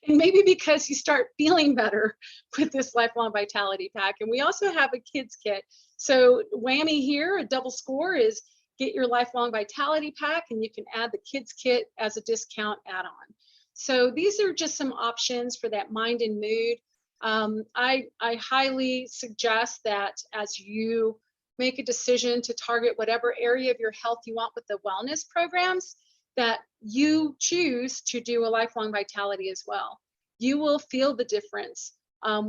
And maybe because you start feeling better with this lifelong vitality pack. And we also have a kids kit. So whammy here, a double score is get your lifelong vitality pack and you can add the kids kit as a discount add-on. So these are just some options for that mind and mood. I highly suggest that as you make a decision to target whatever area of your health you want with the wellness programs, that you choose to do a lifelong vitality as well. You will feel the difference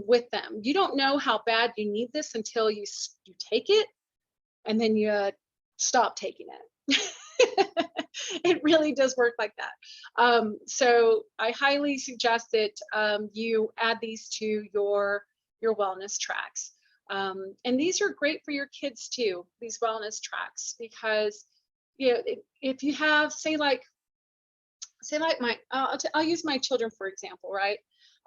with them. You don't know how bad you need this until you take it and then you stop taking it. It really does work like that. So I highly suggest that you add these to your wellness tracks. And these are great for your kids too, these wellness tracks, because if you have, say like I'll use my children for example, right?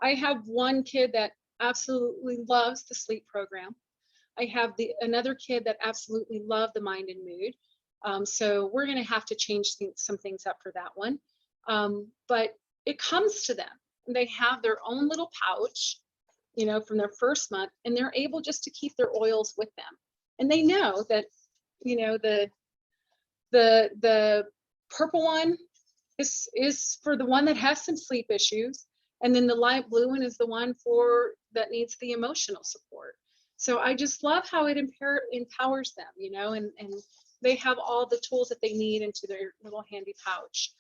I have one kid that absolutely loves the sleep program. I have another kid that absolutely loved the mind and mood. So we're going to have to change some things up for that one. But it comes to them. They have their own little pouch, from their first month, and they're able just to keep their oils with them. And they know that, the purple one is for the one that has some sleep issues. And then the light blue one is the one that needs the emotional support. So I just love how it empowers them, and they have all the tools that they need into their little handy pouch.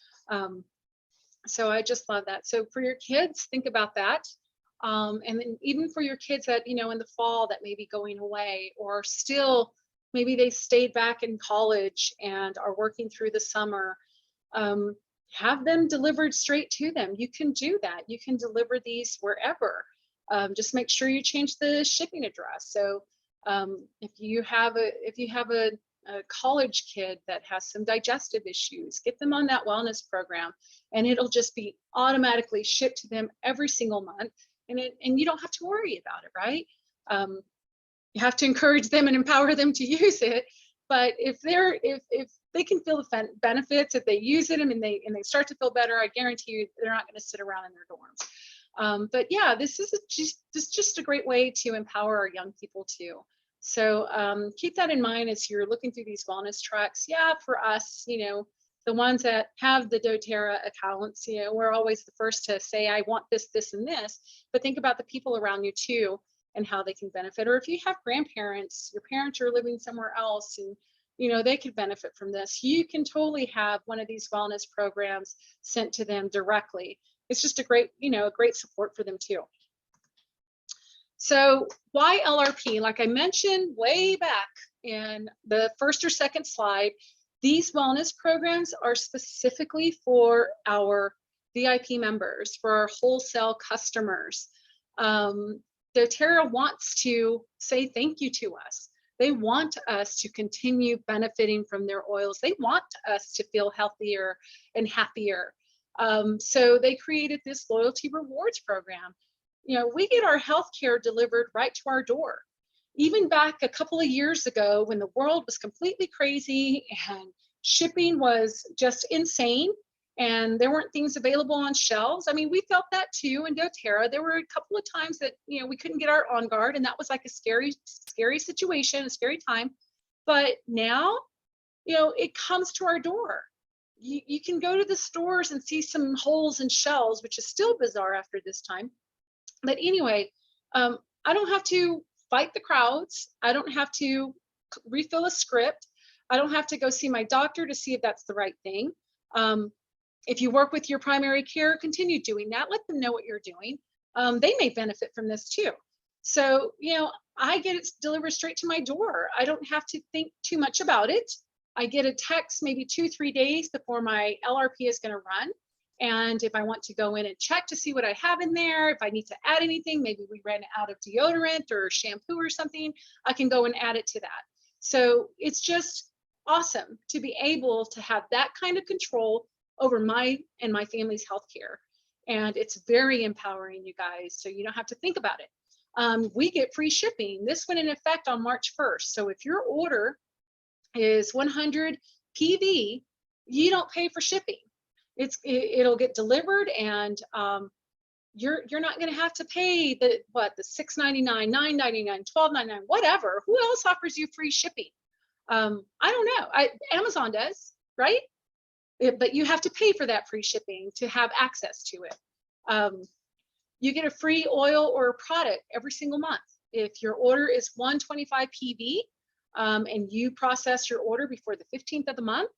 So I just love that. So for your kids, think about that. And then even for your kids that, in the fall that may be going away, or still maybe they stayed back in college and are working through the summer, um, have them delivered straight to them. You can do that. You can deliver these wherever. Just make sure you change the shipping address. So if you have a college kid that has some digestive issues, get them on that wellness program, and it'll just be automatically shipped to them every single month, and you don't have to worry about it, right? You have to encourage them and empower them to use it, but if they can feel the benefits, if they use it and they start to feel better, I guarantee you they're not going to sit around in their dorms. But yeah, this is just a great way to empower our young people too. So keep that in mind as you're looking through these wellness tracks. Yeah, for us, the ones that have the Doterra accounts, we're always the first to say, I want this, this, and this. But think about the people around you too and how they can benefit. Or if you have grandparents, your parents are living somewhere else and they could benefit from this, you can totally have one of these wellness programs sent to them directly. It's just a great support for them too. So why LRP? Like I mentioned way back in the first or second slide, these wellness programs are specifically for our VIP members, for our wholesale customers. Doterra wants to say thank you to us. They want us to continue benefiting from their oils. They want us to feel healthier and happier. So they created this loyalty rewards program. We get our healthcare delivered right to our door. Even back a couple of years ago when the world was completely crazy and shipping was just insane and there weren't things available on shelves. I mean, we felt that too in Doterra. There were a couple of times that, we couldn't get our On Guard, and that was like a scary, scary situation, a scary time. But now, it comes to our door. You can go to the stores and see some holes in shelves, which is still bizarre after this time. But anyway, I don't have to fight the crowds. I don't have to refill a script. I don't have to go see my doctor to see if that's the right thing. If you work with your primary care, continue doing that. Let them know what you're doing. They may benefit from this too. So, I get it delivered straight to my door. I don't have to think too much about it. I get a text maybe 2-3 days before my LRP is going to run. And if I want to go in and check to see what I have in there, if I need to add anything, maybe we ran out of deodorant or shampoo or something, I can go and add it to that. So it's just awesome to be able to have that kind of control over my and my family's healthcare. And it's very empowering, you guys, so you don't have to think about it. We get free shipping. This went in effect on March 1st. So if your order is 100 PV, you don't pay for shipping. It'll get delivered, and you're not going to have to pay the $6.99, $9.99, $12.99, whatever. Who else offers you free shipping? I don't know. Amazon does, right? But you have to pay for that free shipping to have access to it. You get a free oil or a product every single month. If your order is 125 PV and you process your order before the 15th of the month,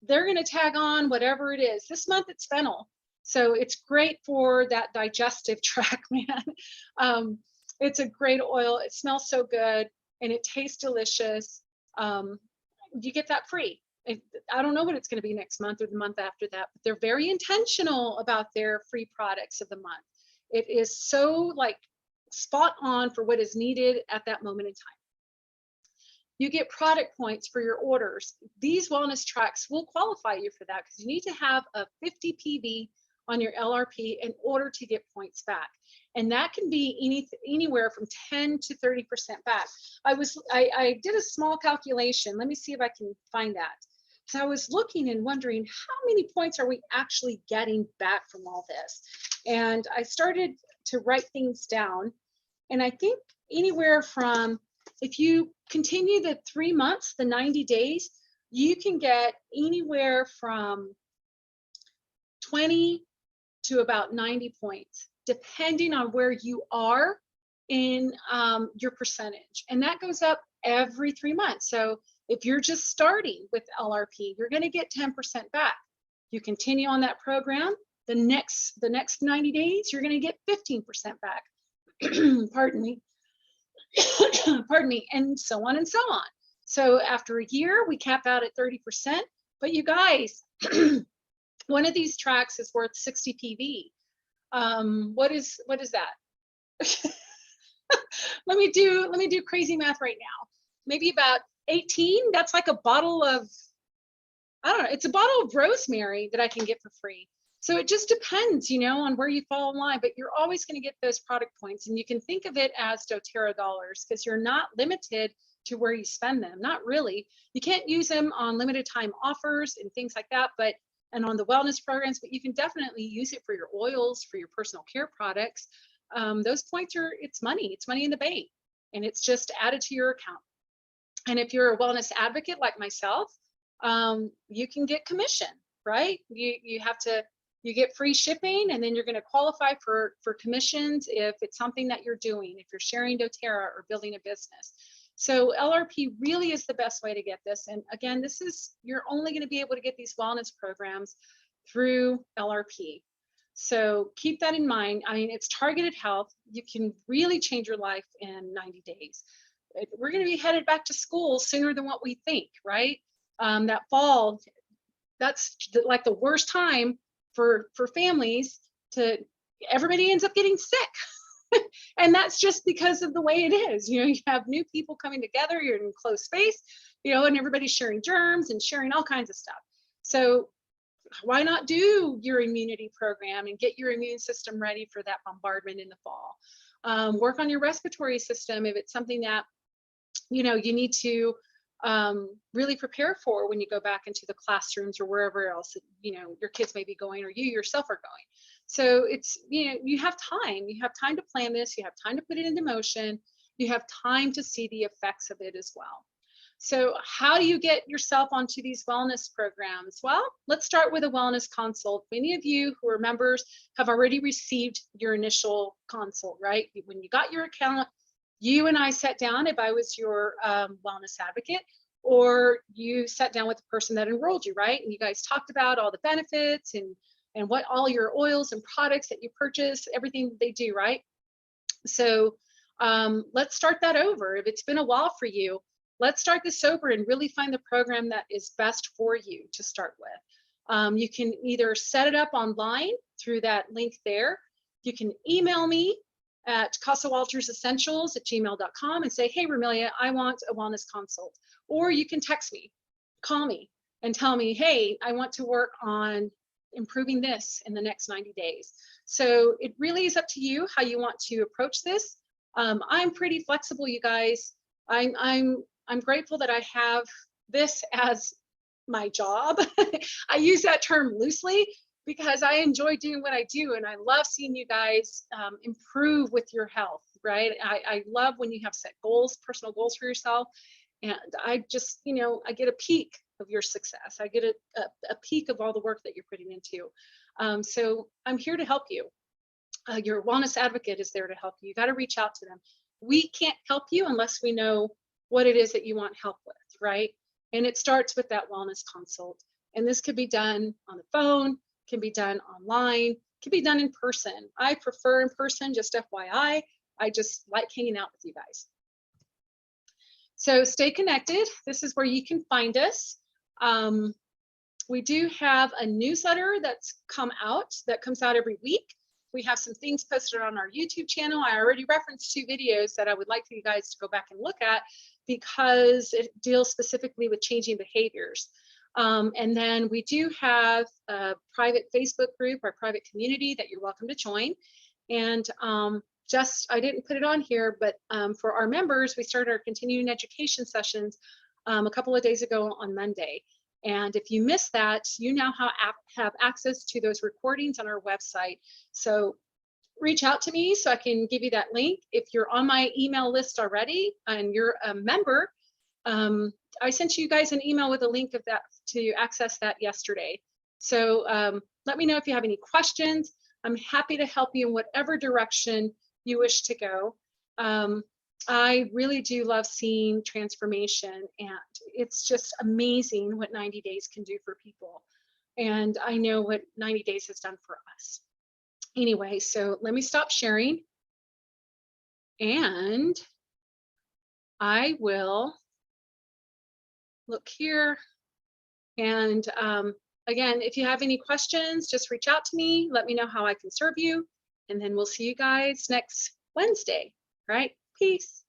they're going to tag on whatever it is. This month it's fennel. So it's great for that digestive tract, man. It's a great oil. It smells so good and it tastes delicious. You get that free. I don't know what it's going to be next month or the month after that, but they're very intentional about their free products of the month. It is so spot on for what is needed at that moment in time. You get product points for your orders. These wellness tracks will qualify you for that because you need to have a 50 PV on your LRP in order to get points back. And that can be anywhere from 10 to 30% back. I did a small calculation. Let me see if I can find that. So I was looking and wondering, how many points are we actually getting back from all this? And I started to write things down. And I think anywhere from, if you continue the 3 months, the 90 days, you can get anywhere from 20 to about 90 points, depending on where you are in your percentage. And that goes up every 3 months. So if you're just starting with LRP, you're going to get 10% back. You continue on that program, the next 90 days, you're going to get 15% back. Pardon me. Pardon me, and so on and so on. So after a year, we cap out at 30%. But you guys, one of these tracks is worth 60 PV. What is that? let me do crazy math right now. Maybe about 18. That's like a bottle of, I don't know, it's a bottle of rosemary that I can get for free. So it just depends, you know, on where you fall in line, but you're always going to get those product points, and you can think of it as Doterra dollars, because you're not limited to where you spend them. Not really. You can't use them on limited time offers and things like that, and on the wellness programs, but you can definitely use it for your oils, for your personal care products. Those points it's money in the bank, and it's just added to your account. And if you're a wellness advocate like myself, you can get commission, right? You get free shipping, and then you're going to qualify for commissions if it's something that you're doing, if you're sharing doTERRA or building a business. So LRP really is the best way to get this. And again, you're only going to be able to get these wellness programs through LRP. So keep that in mind. I mean, it's targeted health. You can really change your life in 90 days. We're going to be headed back to school sooner than what we think, right? That fall, that's like the worst time for families everybody ends up getting sick. And that's just because of the way it is. You know, you have new people coming together, you're in close space, you know, and everybody's sharing germs and sharing all kinds of stuff. So why not do your immunity program and get your immune system ready for that bombardment in the fall? Work on your respiratory system if it's something that, you know, you need to really prepare for when you go back into the classrooms or wherever else, you know, your kids may be going, or you yourself are going. So it's, you know, you have time to plan this, you have time to put it into motion, you have time to see the effects of it as well. So how do you get yourself onto these wellness programs? Well, let's start with a wellness consult. Many of you who are members have already received your initial consult, right? When you got your account, you and I sat down, if I was your wellness advocate, or you sat down with the person that enrolled you, right? And you guys talked about all the benefits and what all your oils and products that you purchase, everything that they do, right? So let's start that over. If it's been a while for you, let's start this over and really find the program that is best for you to start with. You can either set it up online through that link there. You can email me at casawaltersessentials@gmail.com and say, hey, Romelia, I want a wellness consult. Or you can text me, call me, and tell me, hey, I want to work on improving this in the next 90 days. So it really is up to you how you want to approach this. I'm pretty flexible, you guys. I'm grateful that I have this as my job. I use that term loosely because I enjoy doing what I do, and I love seeing you guys improve with your health, right? I love when you have set goals, personal goals for yourself, and I just, you know, I get a peek of your success. I get a peek of all the work that you're putting into. So I'm here to help you. Your wellness advocate is there to help you. You got to reach out to them. We can't help you unless we know what it is that you want help with, right? And it starts with that wellness consult. And this could be done on the phone, can be done online, can be done in person. I prefer in person, just FYI. I just like hanging out with you guys. So stay connected. This is where you can find us. We do have a newsletter that's come out, that comes out every week. We have some things posted on our YouTube channel. I already referenced 2 videos that I would like for you guys to go back and look at because it deals specifically with changing behaviors. And then we do have a private Facebook group, our private community that you're welcome to join. And I didn't put it on here, but for our members, we started our continuing education sessions a couple of days ago on Monday. And if you missed that, you now have access to those recordings on our website. So reach out to me so I can give you that link. If you're on my email list already and you're a member, I sent you guys an email with a link of that to access that yesterday. So let me know if you have any questions. I'm happy to help you in whatever direction you wish to go. I really do love seeing transformation, and it's just amazing what 90 days can do for people. And I know what 90 days has done for us. Anyway, so let me stop sharing. And I will look here. And again, if you have any questions, just reach out to me. Let me know how I can serve you. And then we'll see you guys next Wednesday. All right? Peace.